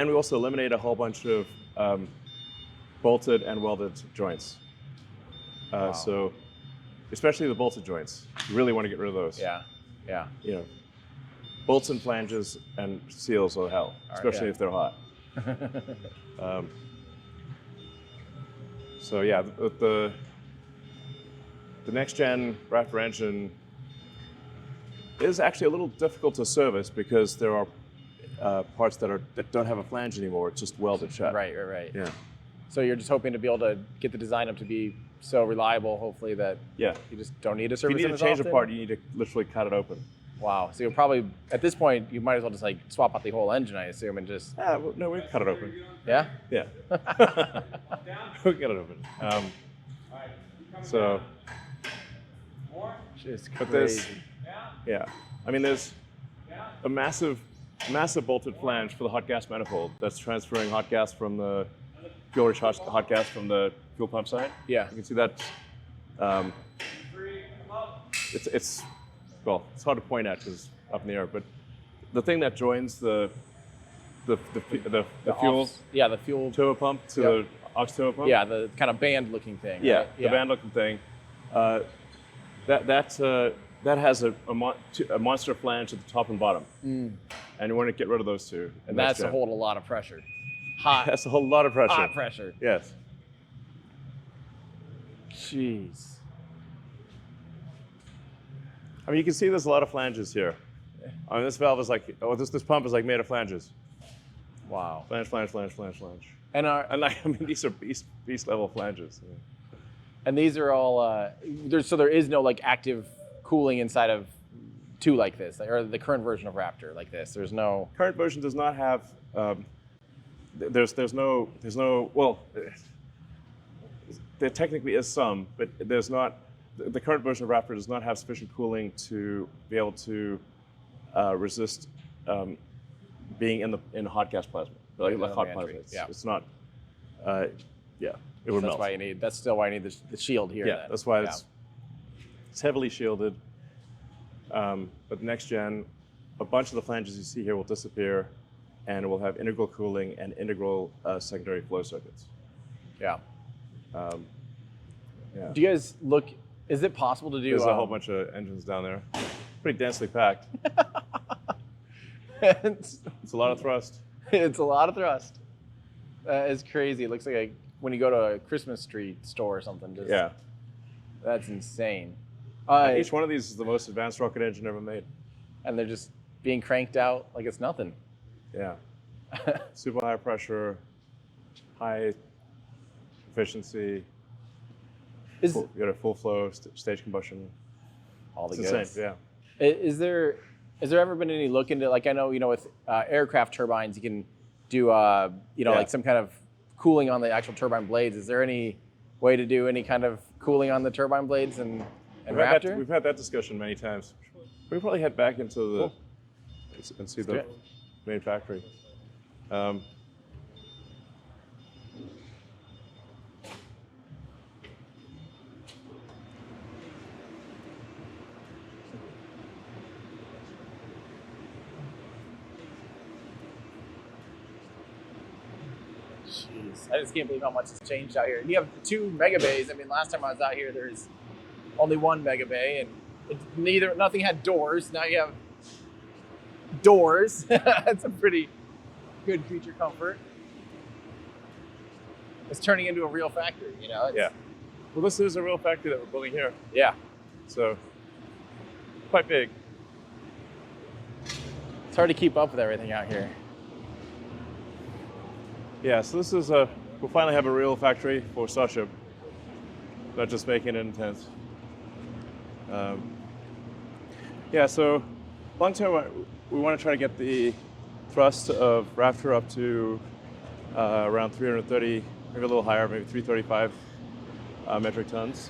And we also eliminate a whole bunch of bolted and welded joints. Wow. So, especially the bolted joints, you really want to get rid of those. Yeah, yeah. You know, bolts and flanges and seals are hell, especially if they're hot. So yeah, the next gen Raptor engine is actually a little difficult to service because there are parts that don't have a flange anymore. It's just welded shut. Right. Yeah. So you're just hoping to be able to get the design up to be so reliable, hopefully, that you just don't need to service it. If you need to change a part, you need to literally cut it open. Wow. So you'll probably, at this point, you might as well just like swap out the whole engine, I assume, and just... Well, no, we can cut it open. Yeah? Yeah. We can cut it open. So... Just but crazy. I mean, there's a massive bolted flange for the hot gas manifold that's transferring hot gas from the fuel-rich hot gas from the fuel pump side. Yeah. You can see that. It's hard to point at because it's up in the air, but the thing that joins the fuel the fuel turbo pump to the aux turbo pump. Yeah, the kind of band-looking thing. Yeah, right? the band-looking thing. That has a monster flange at the top and bottom, and you want to get rid of those two. And that's to hold a lot of pressure. That's a whole lot of pressure. Hot pressure. Yes. Jeez. I mean, you can see there's a lot of flanges here. I mean, this valve is like, this pump is like made of flanges. Wow. Flange. And I mean, these are beast level flanges. Yeah. And these are all so there is no like active cooling inside of two like this, or the current version of Raptor like this. There's no current version does not have. There's no. Well, there technically is some, but there's not. The current version of Raptor does not have sufficient cooling to be able to resist being in hot gas plasma, like hot plasma. It's not. It would melt. That's still why you need the shield here. Yeah, then. that's why it's heavily shielded. But the next gen, a bunch of the flanges you see here will disappear, and it will have integral cooling and integral secondary flow circuits. Yeah. Yeah. Do you guys look? Is it possible to do? There's a whole bunch of engines down there, pretty densely packed. It's a lot of thrust. It's a lot of thrust. It's crazy. It looks like when you go to a Christmas tree store or something. That's insane. Each one of these is the most advanced rocket engine ever made. And they're just being cranked out like it's nothing. Yeah. Super high pressure, high efficiency. You got a full flow stage combustion. All the goods. goods. Yeah. Is there ever been any look into, like, I know, with aircraft turbines, you can do like some kind of cooling on the actual turbine blades. Is there any way to do any kind of cooling on the turbine blades and Raptor? We've had that discussion many times. We probably head back into the and see the main factory. Jeez, I just can't believe how much has changed out here. And you have 2 mega bays. I mean, last time I was out here, there's only 1 mega bay, and nothing had doors. Now you have doors. That's a pretty good creature comfort. It's turning into a real factory, Yeah. Well, this is a real factory that we're building here. Yeah. So, quite big. It's hard to keep up with everything out here. Yeah, so this is we'll finally have a real factory for Starship, not just making it in tents. So long term, we want to try to get the thrust of Raptor up to around 330, maybe a little higher, maybe 335 metric tons.